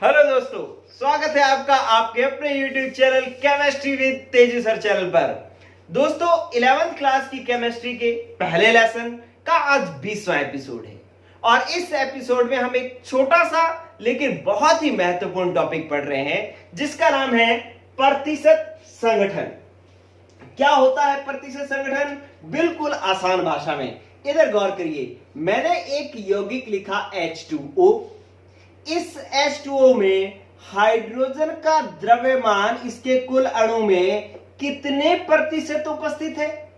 Hello दोस्तों, स्वागत है आपका आपके अपने YouTube चैनल केमिस्ट्री विद तेजी सर चैनल पर। दोस्तों 11th क्लास की केमिस्ट्री के पहले लेसन का आज 20वां एपिसोड है और इस एपिसोड में हम एक छोटा सा लेकिन बहुत ही महत्वपूर्ण टॉपिक पढ़ रहे हैं जिसका नाम है प्रतिशत संगठन। क्या होता है प्रतिशत संगठन? बिल्कुल आसान भाषा में इधर गौर करिए। मैंने एक यौगिक लिखा H2O। इस H2O में हाइड्रोजन का द्रव्यमान इसके कुल अणु में कितने प्रतिशत उपस्थित है?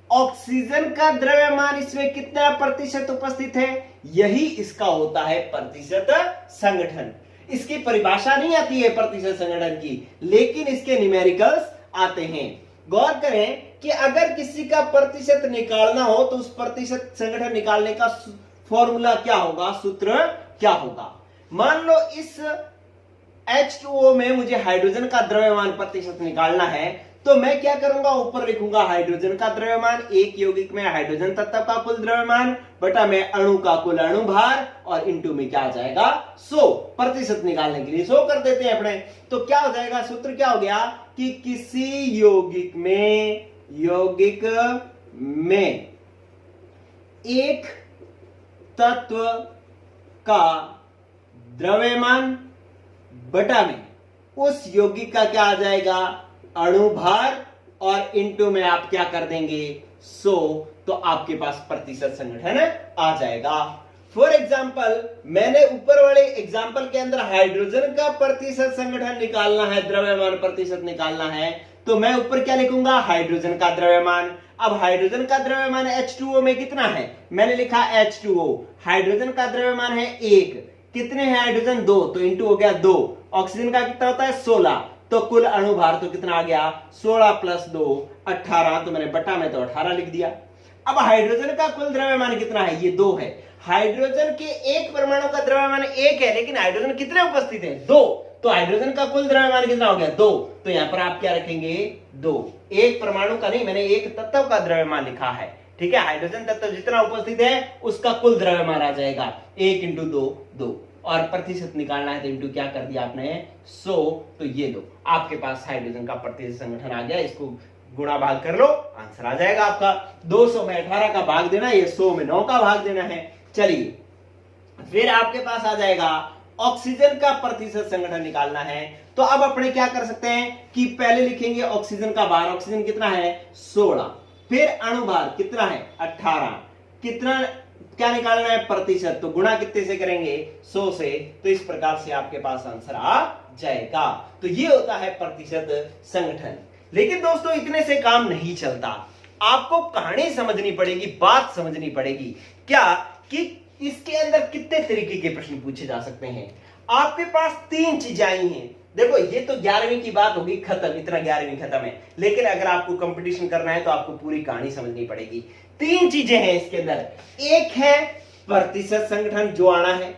ऑक्सीजन का द्रव्यमान इसमें कितना प्रतिशत उपस्थित है? यही इसका होता है प्रतिशत संगठन। इसकी परिभाषा नहीं आती है प्रतिशत संगठन की, लेकिन इसके न्यूमेरिकल्स आते हैं। गौर करें कि अगर किसी का प्रतिशत निकालना हो तो उस प्रतिशत संगठन निकालने का फॉर्मूला क्या होगा, सूत्र क्या होगा। मान लो इस H2O में मुझे हाइड्रोजन का द्रव्यमान प्रतिशत निकालना है तो मैं क्या करूंगा, ऊपर लिखूंगा हाइड्रोजन का द्रव्यमान, एक यौगिक में हाइड्रोजन तत्व का कुल द्रव्यमान बटा में अणु का कुल अणु भार और इंटू में क्या आ जाएगा 100। प्रतिशत निकालने के लिए 100 कर देते हैं अपने। तो क्या हो जाएगा, सूत्र क्या हो गया कि किसी यौगिक में एक तत्व का द्रव्यमान बटा में उस यौगिक का क्या आ जाएगा अणु भार और इंटू में आप क्या कर देंगे 100, तो आपके पास प्रतिशत संगठन आ जाएगा। फॉर एग्जाम्पल मैंने ऊपर वाले एग्जाम्पल के अंदर हाइड्रोजन का प्रतिशत संगठन निकालना है, द्रव्यमान प्रतिशत निकालना है, तो मैं ऊपर क्या लिखूंगा हाइड्रोजन का द्रव्यमान। अब हाइड्रोजन का द्रव्यमान H2O में कितना है, मैंने लिखा H2O, हाइड्रोजन का द्रव्यमान है 1, कितने हैं हाइड्रोजन 2, तो इंटू हो गया 2। ऑक्सीजन का कितना होता है 16, तो कुल अणु भार तो कितना आ गया 16 प्लस 2 18, तो मैंने बटा में तो 18 लिख दिया। अब हाइड्रोजन का कुल द्रव्यमान कितना है, ये 2 है। हाइड्रोजन के एक परमाणु का द्रव्यमान 1 है, लेकिन हाइड्रोजन कितने उपस्थित है 2, तो हाइड्रोजन का कुल द्रव्यमान कितना हो गया 2, तो यहां पर आप क्या रखेंगे 2। एक परमाणु का नहीं, मैंने एक तत्व का द्रव्यमान लिखा है, ठीक है। हाइड्रोजन तत्व जितना उपस्थित है उसका कुल द्रव्यमान आ जाएगा 1 इंटू 2 2, और प्रतिशत निकालना है तो इंटू क्या कर दिया आपने 100, तो ये दो आपके पास हाइड्रोजन का प्रतिशत संगठन आ गया। इसको गुणा भाग कर लो, आंसर आ जाएगा आपका। 200 में 18 का भाग देना, ये 100 में 9 का भाग देना है। चलिए फिर आपके पास आ जाएगा ऑक्सीजन का प्रतिशत संगठन निकालना है। तो अब अपने क्या कर सकते हैं कि पहले लिखेंगे ऑक्सीजन का भार, ऑक्सीजन कितना है 16, फिर अणु भार कितना है 18, कितना क्या निकालना है प्रतिशत, तो गुणा कितने से करेंगे 100 से, तो इस प्रकार से आपके पास आंसर आ जाएगा। तो ये होता है प्रतिशत संगठन। लेकिन दोस्तों इतने से काम नहीं चलता, आपको कहानी समझनी पड़ेगी, बात समझनी पड़ेगी। क्या कि इसके अंदर कितने तरीके के प्रश्न पूछे जा सकते हैं। आपके पास 3 चीजें आई हैं। देखो ये तो 11वीं की बात होगी, खत्म, इतना 11वीं खत्म है, लेकिन अगर आपको कंपटीशन करना है तो आपको पूरी कहानी समझनी पड़ेगी। 3 चीजें हैं इसके अंदर, एक है प्रतिशत संगठन जो आना है,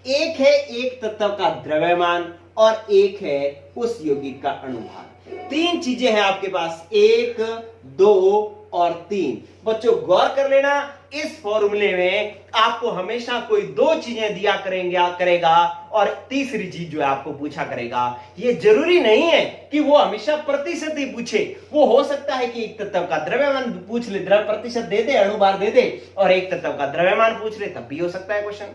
एक है एक तत्व का द्रव्यमान और एक है उस यौगिक का अणु भार। 3 चीजें हैं आपके पास, 1 2 और 3। बच्चों गौर कर लेना, इस फॉर्मूले में आपको हमेशा कोई 2 चीजें दिया करेगा और तीसरी चीज जो है आपको पूछा करेगा। ये जरूरी नहीं है कि वो हमेशा प्रतिशत ही पूछे, वो हो सकता है कि एक तत्व का द्रव्यमान पूछ ले, द्रव्य प्रतिशत दे दे, अणु भार दे दे, और एक तत्व का द्रव्यमान पूछ ले, तब भी हो सकता है क्वेश्चन।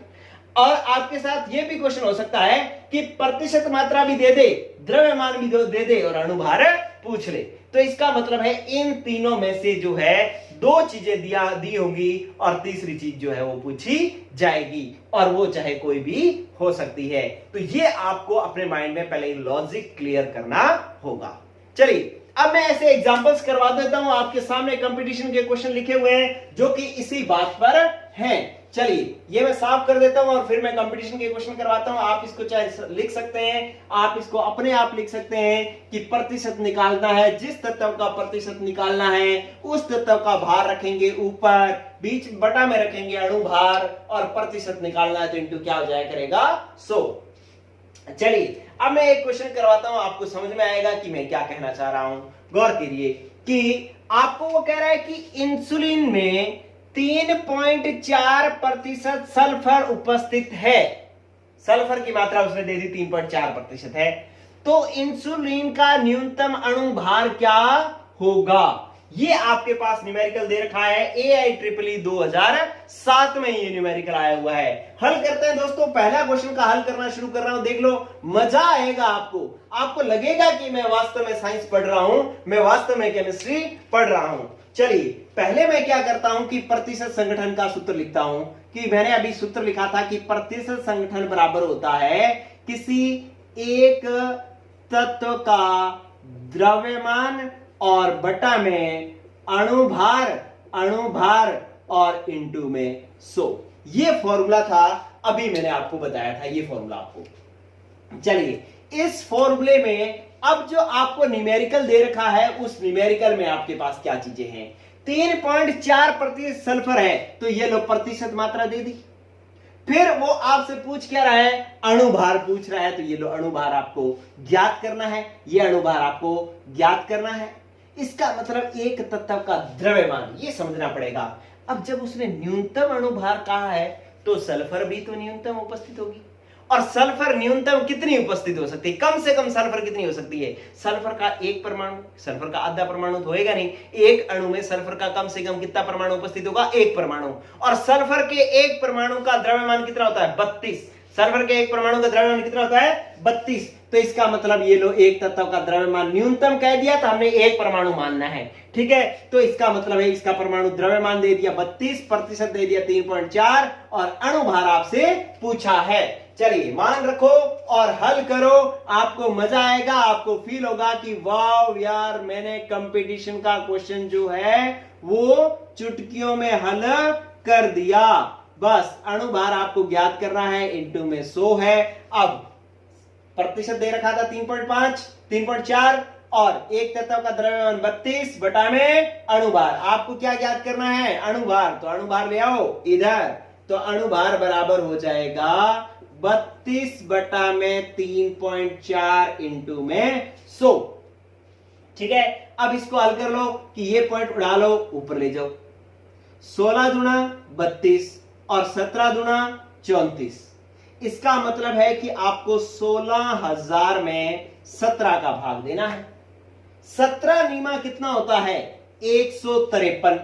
और आपके साथ ये भी क्वेश्चन हो सकता है कि प्रतिशत मात्रा भी दे दे, द्रव्यमान भी दे दे और अणु भार पूछ ले। तो इसका मतलब है इन तीनों में से जो है 2 चीजें दी होंगी और तीसरी चीज जो है वो पूछी जाएगी, और वो चाहे कोई भी हो सकती है। तो ये आपको अपने माइंड में पहले लॉजिक क्लियर करना होगा। चलिए अब मैं ऐसे एग्जांपल्स करवा देता हूं, आपके सामने कंपटीशन के क्वेश्चन लिखे हुए हैं जो कि इसी बात पर हैं। चलिए ये मैं साफ कर देता हूं और फिर मैं कंपटीशन के क्वेश्चन करवाता हूं। आप इसको चाहे लिख सकते हैं, आप इसको अपने आप लिख सकते हैं कि प्रतिशत निकालना है, जिस तत्व का प्रतिशत निकालना है उस तत्व का भार रखेंगे ऊपर, बीच बटा में रखेंगे अणु भार, और प्रतिशत निकालना है तो इंटू क्या हो जाया करेगा 100। चलिए अब मैं एक क्वेश्चन करवाता हूं, आपको समझ में आएगा कि मैं क्या कहना चाह रहा हूं। गौर करिए कि आपको वो कह रहा है कि इंसुलिन में 3.4% सल्फर उपस्थित है। सल्फर की मात्रा उसने दे दी 3.4% है। तो इंसुलिन का न्यूनतम अणु भार क्या होगा, ये आपके पास न्यूमेरिकल दे रखा है। AIEEE 2007 में ये न्यूमेरिकल आया हुआ है। हल करते हैं दोस्तों, पहला क्वेश्चन का हल करना शुरू कर रहा हूं। देख लो, मजा आएगा आपको लगेगा कि मैं वास्तव में साइंस पढ़ रहा हूं, मैं वास्तव में केमिस्ट्री पढ़ रहा हूं। चलिए, पहले मैं क्या करता हूं कि प्रतिशत संगठन का सूत्र लिखता हूं, कि मैंने अभी सूत्र लिखा था कि प्रतिशत संगठन बराबर होता है किसी एक तत्व का द्रव्यमान और बटा में अणुभार और इंटू में 100। ये फॉर्मूला था, अभी मैंने आपको बताया था ये फॉर्मूला आपको। चलिए, इस फॉर्मूले में अब जो आपको न्यूमेरिकल दे रखा है, उस न्यूमेरिकल में आपके पास क्या चीजें हैं। 3.4% सल्फर है, तो ये लो प्रतिशत मात्रा दे दी। फिर वो आपसे पूछ क्या रहा है, अणुभार पूछ रहा है, तो ये लो अणुभार आपको ज्ञात करना है, ये अणुभार आपको ज्ञात करना है। इसका मतलब एक तत्व का द्रव्यमान, ये समझना पड़ेगा। अब जब उसने न्यूनतम अणुभार कहा है, तो सल्फर भी तो न्यूनतम उपस्थित होगी। और सल्फर न्यूनतम कितनी उपस्थित हो सकती है, कम से कम सल्फर कितनी हो सकती है। सल्फर का एक परमाणु, सल्फर का आधा परमाणु तो होएगा नहीं, एक अणु में सल्फर का कम से कम कितना परमाणु उपस्थित होगा, एक परमाणु। और सल्फर के एक परमाणु का द्रव्यमान कितना होता है, 32। सल्फर के एक परमाणु का द्रव्यमान कितना होता है, 32। तो इसका मतलब ये लो, एक तत्व का द्रव्यमान न्यूनतम कह दिया, तो हमने एक परमाणु मानना है, ठीक है। तो इसका मतलब है, इसका परमाणु द्रव्यमान दे दिया 32, प्रतिशत दे दिया 3.4, और अणुभार आपसे पूछा है। चलिए, मान रखो और हल करो, आपको मजा आएगा, आपको फील होगा कि वाव यार, मैंने कंपटीशन का क्वेश्चन जो है वो चुटकियों में हल कर दिया। बस अणुभार आपको ज्ञात करना है, इंटू में 100 है। अब प्रतिशत दे रखा था 3.4, और एक तत्व का द्रव्यमान 32 बटा में अणुभार। आपको क्या ज्ञात करना है, अणुभार। तो अणुभार ले आओ इधर, तो अणुभार बराबर हो जाएगा 32 बटा में 3.4 इंटू में 100, ठीक है। अब इसको हल कर लो कि ये पॉइंट उड़ा लो, ऊपर ले जाओ। 16 दूना 32 और 17 दूना 34। इसका मतलब है कि आपको 16,000 में 17 का भाग देना है। 17 नीमा कितना होता है, 153,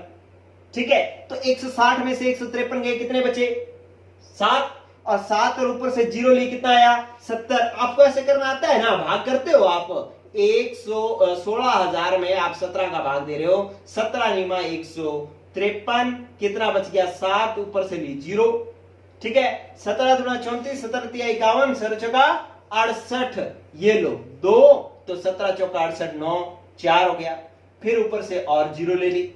ठीक है। तो 160 में से 153 गए, कितने बचे, 7, और 7 और ऊपर से 0 लिए कितना आया, 70। आपको ऐसे करना आता है ना, भाग करते हो आप। 16,000 में आप 17 का भाग दे रहे हो, 17 नीमा 153, कितना बच गया, 7, ऊपर से ली 0, ठीक है। 17 दूना 34, 17 तिया 51, 17 चौका 68, ये लो 2, तो 17 चौका 68, 9, 4 हो गया। फिर ऊपर से और 0 ले ली,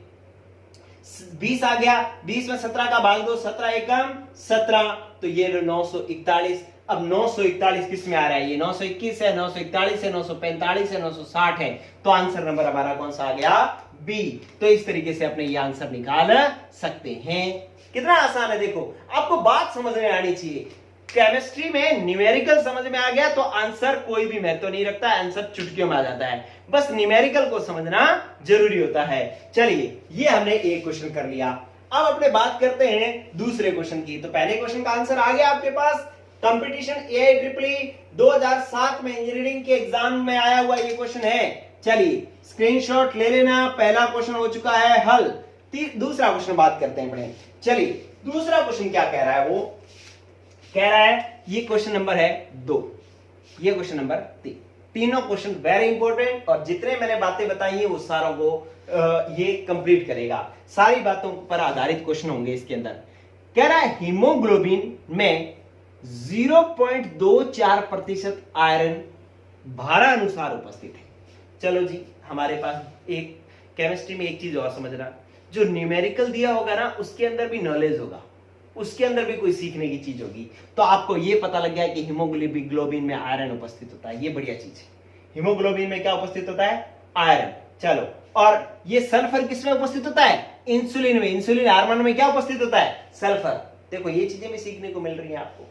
20 आ गया, 20 में 17 का भाग दो, 17 एकम 17, तो ये 941। अब 941 किस में आ रहा है, ये 921 है, 941 है, 945 है, 960 है। तो आंसर नंबर हमारा कौन सा आ गया, बी। तो इस तरीके से अपने ये आंसर निकाल सकते हैं। कितना आसान है, देखो आपको बात समझ में आनी चाहिए। केमिस्ट्री में न्यूमेरिकल समझ में आ गया तो आंसर कोई भी महत्व नहीं रखता, आंसर चुटकियों में आ जाता है। बस न्यूमेरिकल को समझना जरूरी होता है। चलिए, ये हमने एक क्वेश्चन कर लिया। अब अपने बात करते हैं दूसरे क्वेश्चन की। तो पहले क्वेश्चन का आंसर आ गया आपके पास, कंपटीशन AIEEE 2007 में इंजीनियरिंग के एग्जाम में आया हुआ ये क्वेश्चन है। चलिए, स्क्रीनशॉट ले लेना, पहला क्वेश्चन हो चुका है हल। दूसरा क्वेश्चन बात करते हैं बड़े। चलिए, दूसरा क्वेश्चन क्या कह रहा है, वो कह रहा है, ये क्वेश्चन नंबर है 2, ये क्वेश्चन नंबर 3। तीनों क्वेश्चन वेरी इंपॉर्टेंट, और जितने मैंने बातें बताई है वो सारों को ये कंप्लीट करेगा। सारी बातों पर आधारित क्वेश्चन होंगे इसके अंदर। कह रहा है, हीमोग्लोबिन में 0.24% आयरन भारानुसार उपस्थित है। चलो जी, हमारे पास एक केमिस्ट्री में एक चीज और समझना, जो न्यूमेरिकल दिया होगा ना, उसके अंदर भी नॉलेज होगा, उसके अंदर भी कोई सीखने की चीज होगी। तो आपको ये पता लग गया कि हीमोग्लोबिन में आयरन उपस्थित होता है, ये बढ़िया चीज है। हीमोग्लोबिन में क्या उपस्थित होता है, आयरन। चलो, और ये सल्फर किसमें उपस्थित होता है, इंसुलिन में। इंसुलिन हार्मोन में क्या उपस्थित होता है, सल्फर। देखो, ये चीजें भी सीखने को मिल रही है आपको।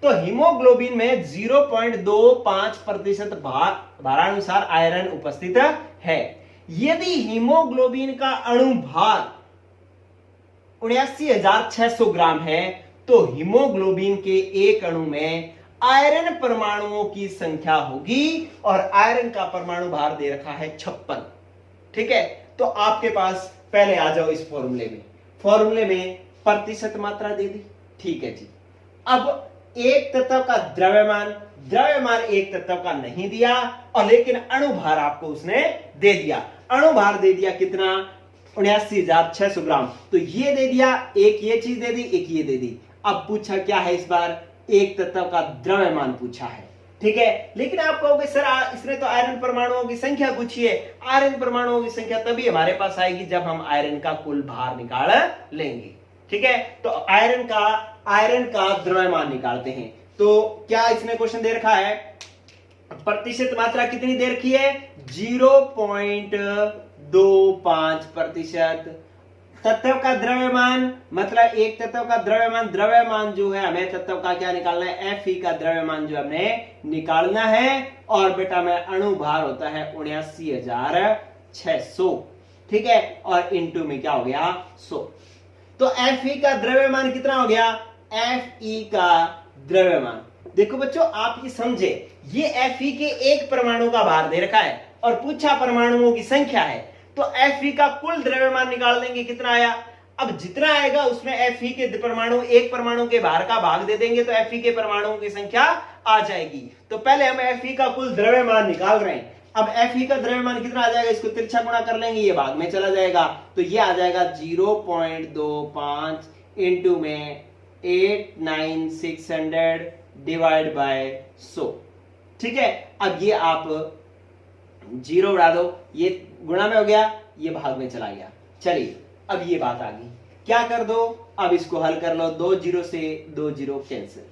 तो हीमोग्लोबिन में 0.25% भारानुसार आयरन उपस्थित है। यदि हीमोग्लोबिन का अणु भार 79,600 ग्राम है, तो हीमोग्लोबिन के एक अणु में आयरन परमाणुओं की संख्या होगी और आयरन का परमाणु भार दे रखा है 56। ठीक है, तो आपके पास पहले आ जाओ इस फॉर्मूले में प्रतिशत मात्रा दे दी। ठीक है जी, अब एक तत्व का द्रव्यमान एक तत्व का नहीं दिया, और लेकिन अणुभार आपको उसने दे दिया। अणुभार दे दिया कितना, 79,600 ग्राम। तो ये दे दिया, एक ये चीज दे दी, एक ये दे दी। अब पूछा क्या है इस बार, एक तत्व का द्रव्यमान पूछा है। ठीक है, लेकिन आप कहोगे सर इसने तो आयरन परमाणुओं की संख्या पूछी है। आयरन परमाणुओं की संख्या तभी हमारे पास आएगी जब हम आयरन का कुल भार निकाल लेंगे। ठीक है, तो आयरन का द्रव्यमान निकालते हैं। तो क्या इसने क्वेश्चन दे रखा है, प्रतिशत मात्रा कितनी दे रखी है, 0.25%। तत्व का द्रव्यमान मतलब एक तत्व का द्रव्यमान जो है हमें तत्व का क्या निकालना है, Fe का द्रव्यमान जो हमने निकालना है। और बेटा में अणु भार होता है 79,600। ठीक है, और इंटू में क्या हो गया 100। तो Fe का द्रव्यमान कितना हो गया, Fe का द्रव्यमान, देखो बच्चों आप ये समझे, ये Fe के एक परमाणु का भार दे रखा है और पूछा परमाणुओं की संख्या है, तो Fe का कुल द्रव्यमान निकाल देंगे कितना आया। अब जितना आएगा उसमें Fe के परमाणु एक परमाणु के भार का भाग दे देंगे तो Fe के परमाणुओं की संख्या आ जाएगी। तो पहले हम Fe का कुल द्रव्यमान निकाल रहे हैं। अब Fe का द्रव्यमान कितना आ जाएगा, इसको तिरछा गुणा कर लेंगे, ये भाग में चला जाएगा, तो ये आ जाएगा 0.25 इंटू में 89600 डिवाइड बाय 100। ठीक है, अब ये आप जीरो उड़ा दो, ये गुणा में हो गया, ये भाग में चला गया। चलिए अब ये बात आ गई, क्या कर दो, अब इसको हल कर लो, 2 0 से 2 0 कैंसिल।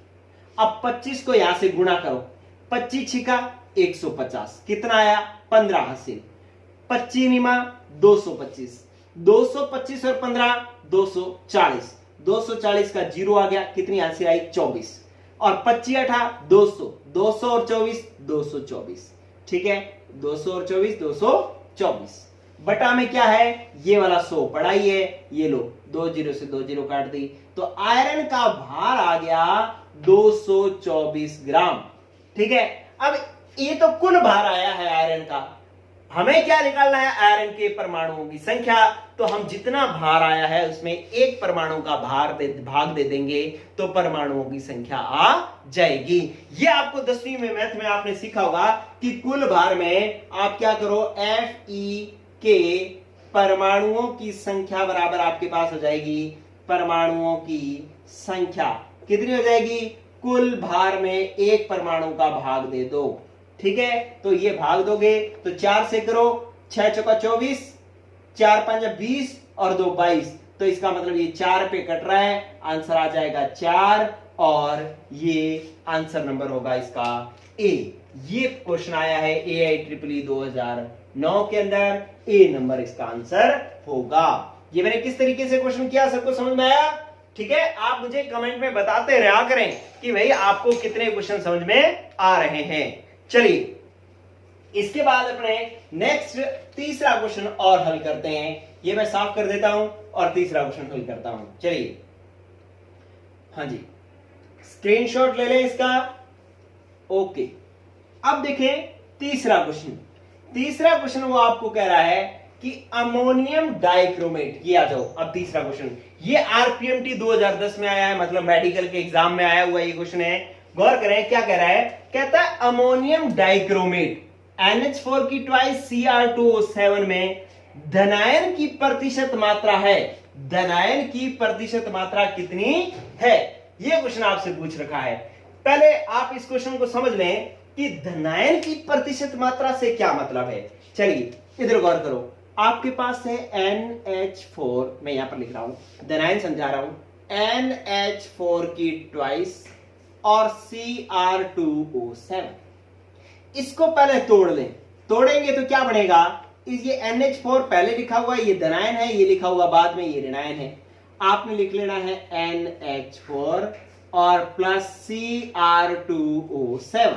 अब 25 को यहां से गुणा करो, 25 छिका 150, कितना आया 15 हासिल, 25 निमा 225, 225 और 15 240, 240 का जीरो आ गया, कितनी हासिल आई 24, और 25 8 200, 200 और 24 224। ठीक है, 200 और 24 224 बटा में क्या है, ये वाला 100 पड़ा ही है, ये लो 2 0 से 2 0 काट दी, तो आयरन का भार आ गया 224 ग्राम। ठीक है, अब ये तो कुल भार आया है आयरन का, हमें क्या निकालना है, आयरन के परमाणुओं की संख्या। तो हम जितना भार आया है उसमें एक परमाणु का भाग दे देंगे तो परमाणुओं की संख्या आ जाएगी। ये आपको 10वीं में मैथ में आपने सीखा होगा कि कुल भार में आप क्या करो, Fe के परमाणुओं की संख्या बराबर आपके पास हो जाएगी, परमाणुओं की संख्या कितनी हो जाएगी, कुल भार में एक परमाणु का भाग दे दो। ठीक है, तो ये भाग दोगे तो 4 से करो, 6 चौका 24, 4 5 20 और 2 22, तो इसका मतलब ये 4 पे कट रहा है, आंसर आ जाएगा 4 और ये आंसर नंबर होगा इसका ए। ये क्वेश्चन आया है AIEEE 2009 के अंदर, ए नंबर इसका आंसर होगा। ये मैंने किस तरीके से क्वेश्चन किया, सबको समझ में आया। ठीक है, आप मुझे कमेंट में बताते रहा करें कि भाई आपको कितने क्वेश्चन समझ में आ रहे हैं। चलिए इसके बाद अपने नेक्स्ट तीसरा क्वेश्चन और हल करते हैं, ये मैं साफ कर देता हूं और तीसरा क्वेश्चन हल करता हूं। चलिए, हाँ जी, स्क्रीनशॉट ले लें इसका। ओके, अब देखें तीसरा क्वेश्चन वो आपको कह रहा है कि अमोनियम डाइक्रोमेट, ये आ जाओ। अब तीसरा क्वेश्चन ये RPMT 2010 में आया है, मतलब मेडिकल के एग्जाम में आया हुआ ये क्वेश्चन है। गौर करें क्या कह रहा है, कहता है अमोनियम डाइक्रोमेट NH4 की ट्वाइस Cr2O7 में धनायन की प्रतिशत मात्रा है, धनायन की प्रतिशत मात्रा कितनी है, ये क्वेश्चन आपसे पूछ रखा है। पहले आप इस क्वेश्चन को समझ लें कि धनायन की प्रतिशत मात्रा से क्या मतलब है। चलिए इधर गौर करो, आपके पास है NH4, मैं यहां पर लिख रहा हूं, धनायन समझा रहा हूं, NH4 की ट्वाइस और Cr2O7, इसको पहले तोड़ लें, तोड़ेंगे तो क्या बनेगा, ये NH4 पहले लिखा हुआ है, ये धनायन है, ये लिखा हुआ बाद में ये ऋणायन है। आपने लिख लेना है NH4 और प्लस Cr2O7,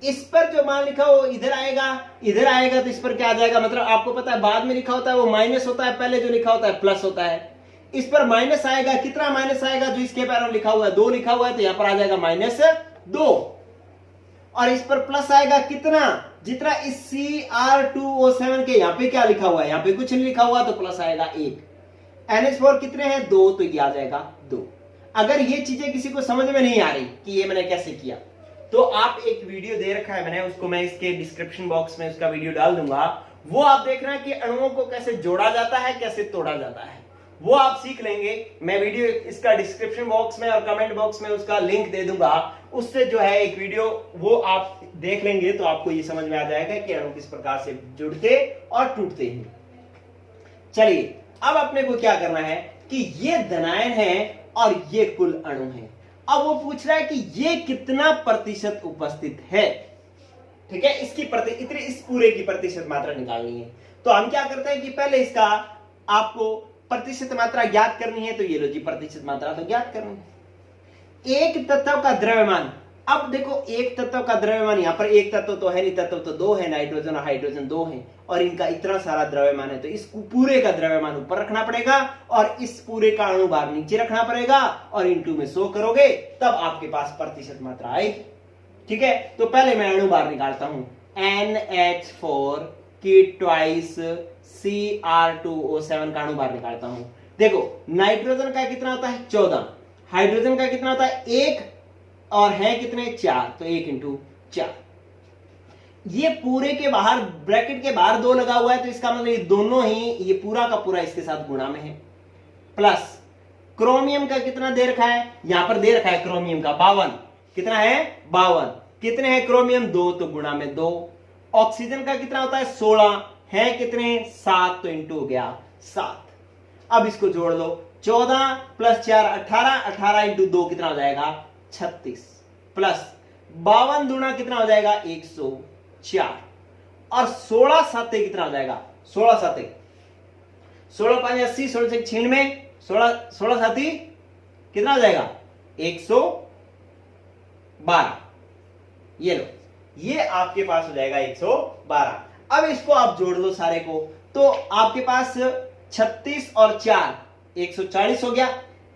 इस पर जो मान लिखा हो इधर आएगा तो इस पर क्या आ जाएगा, मतलब आपको पता है बाद में लिखा होता है वो माइनस होता है, पहले जो लिखा होता है प्लस होता है। इस पर माइनस आएगा, कितना माइनस आएगा, जो इसके पैर में लिखा हुआ है 2 लिखा हुआ है, तो यहां पर आ जाएगा 2, और इस पर प्लस आएगा कितना, जितना इस Cr2O7 के यहां पे क्या लिखा हुआ है, यहां पे कुछ नहीं लिखा हुआ तो प्लस आएगा 1। NH4 कितने हैं 2, तो ये आ जाएगा 2। अगर ये चीजें किसी को समझ में नहीं आ रही कि ये मैंने कैसे किया, तो आप एक वीडियो दे रखा है मैंने, उसको मैं इसके डिस्क्रिप्शन बॉक्स में उसका वीडियो डाल दूंगा, वो आप देखना कि अणुओं को कैसे जोड़ा जाता है, कैसे तोड़ा जाता है, वो आप सीख लेंगे। मैं वीडियो इसका डिस्क्रिप्शन बॉक्स में और कमेंट बॉक्स में उसका लिंक दे दूंगा, उससे जो है एक वीडियो वो आप देख लेंगे तो आपको ये समझ में आ जाएगा कि अणु किस प्रकार से जुड़ते और टूटते हैं। चलिए अब अपने को क्या करना है कि ये धनायन है और ये कुल अणु है। अब वो पूछ रहा है कि ये कितना प्रतिशत उपस्थित है, ठीक है, इसकी इतने इस पूरे की प्रतिशत मात्रा निकालनी है। तो हम क्या करते हैं कि पहले इसका आपको प्रतिशत मात्रा ज्ञात करनी है, तो ये लो जी प्रतिशत मात्रा तो ज्ञात करनी है। एक तत्व का द्रव्यमान, अब देखो एक तत्व का द्रव्यमान, यहां पर एक तत्व तो है नहीं, तत्व तो 2 है, नाइट्रोजन और हाइड्रोजन 2 है, और इनका इतना सारा द्रव्यमान है, तो इस पूरे का द्रव्यमान ऊपर रखना पड़ेगा और इस पूरे का अणुभार नीचे रखना पड़ेगा, और इंटू में 100 करोगे तब आपके पास प्रतिशत मात्रा आएगी। ठीक है, तो पहले मैं अणुभार निकालता हूं, NH4 की ट्वाइस Cr2O7 का अणुभार निकालता हूं। देखो नाइट्रोजन का कितना होता है 14, हाइड्रोजन का कितना होता है 1, और है कितने 4, तो 1 इंटू 4। ये पूरे के बाहर ब्रैकेट के बाहर 2 लगा हुआ है, तो इसका मतलब ये दोनों ही, ये पूरा का पूरा इसके साथ गुणा में है। प्लस क्रोमियम का कितना दे रखा है, यहां पर दे रखा है क्रोमियम का 52, कितना है 52, कितने है क्रोमियम 2, तो गुणा में 2। ऑक्सीजन का कितना होता है 16, है कितने 7, तो इंटू हो गया 7। अब इसको जोड़ लो, 14 प्लस 4 18, 18 इंटू 2 कितना हो जाएगा 36, प्लस 52 दूना कितना हो जाएगा 104, और 16 साते कितना हो जाएगा 16 साते 16 5 80, 16 से 96, 16 साती कितना हो जाएगा 112। ये लो, ये आपके पास हो जाएगा 112। अब इसको आप जोड़ लो सारे को, तो आपके पास 36 और 4 140 हो गया,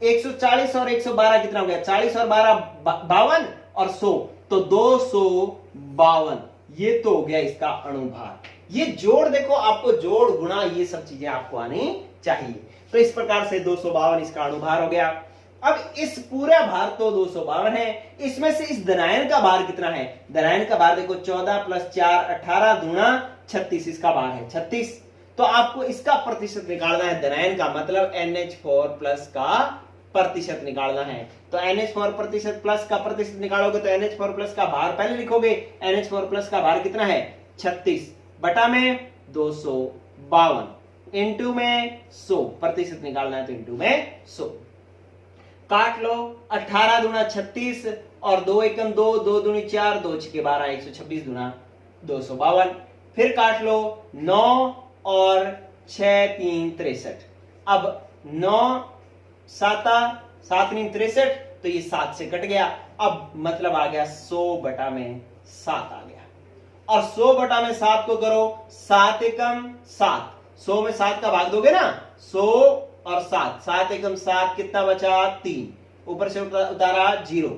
140 और 112 कितना हो गया 40 और 12 52, और 100 तो 252। ये तो हो गया इसका अणुभार। ये जोड़ देखो, आपको जोड़ गुणा ये सब चीजें आपको आनी चाहिए। तो इस प्रकार से 252 इसका अणुभार हो गया। अब इस पूरा भार तो 252 है, इसमें से इस धनायन का भार कितना है, धनायन का भार देखो 14 प्लस 4 18 दूना 36, इसका भार है 36। तो आपको इसका प्रतिशत निकालना है, धनायन का मतलब NH4 प्लस का प्रतिशत निकालना है। तो NH4 प्रतिशत प्लस का प्रतिशत निकालोगे तो NH4 प्लस का भार पहले लिखोगे, NH4 प्लस का भार कितना है 36 बटा में 252, इंटू में 100, प्रतिशत निकालना है तो इंटू में 100। काट लो, 18 दूना 36 और 2 एकम 2, 2 दूनी 4, 2 छके 12, 126 दूना 252। फिर काट लो 9 और 6 3 63। अब 9 7 7 3 63, तो ये 7 से कट गया। अब मतलब आ गया 100 बटा में 7 आ गया, और 100 बटा में 7 को करो, 7 एकम 7, 100 में 7 का भाग दोगे ना, 100 और 7, 7 एकम 7 कितना बचा 3, ऊपर से उतारा 0।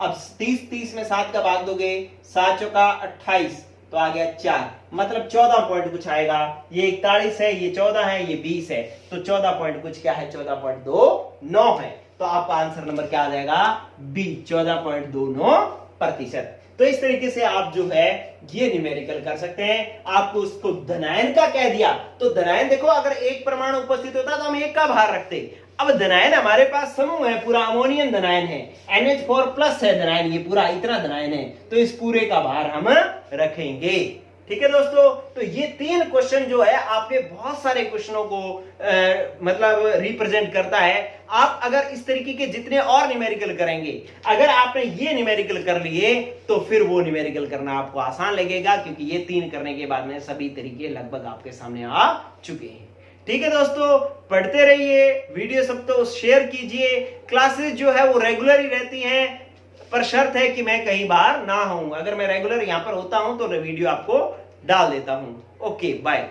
अब 30 में 7 का भाग दोगे, 7 चौका 28, तो आ गया 4, मतलब 14 पॉइंट कुछ आएगा। ये 41 है, ये 14 है, ये 20 है, तो 14 पॉइंट कुछ क्या है 14.29 है। तो आपका आंसर नंबर क्या आ जाएगा बी, 14.29%। तो इस तरीके से आप जो है ये न्यूमेरिकल कर सकते हैं। आपको उसको धनायन का कह दिया, तो धनायन देखो अगर एक परमाणु उपस्थित होता तो हम एक का भार रखते। अब धनायन हमारे पास समूह है, पूरा अमोनियम धनायन है, NH4 प्लस है धनायन, ये पूरा इतना धनायन है, तो इस पूरे का भार हम रखेंगे। ठीक है दोस्तों, तो ये 3 क्वेश्चन जो है आपके बहुत सारे क्वेश्चनों को मतलब रिप्रेजेंट करता है। आप अगर इस तरीके के जितने और न्यूमेरिकल करेंगे, अगर आपने ये न्यूमेरिकल कर लिए तो फिर वो न्यूमेरिकल करना आपको आसान लगेगा, क्योंकि ये 3 करने के बाद में सभी तरीके लगभग आपके सामने आ चुके हैं। ठीक है दोस्तों, पढ़ते रहिए, वीडियो सबको शेयर कीजिए। क्लासेस जो है वो रेगुलर ही रहती हैं, पर शर्त है कि मैं कहीं बार ना हूं। अगर मैं रेगुलर यहां पर होता हूं तो वीडियो आपको डाल देता हूं। Okay, bye.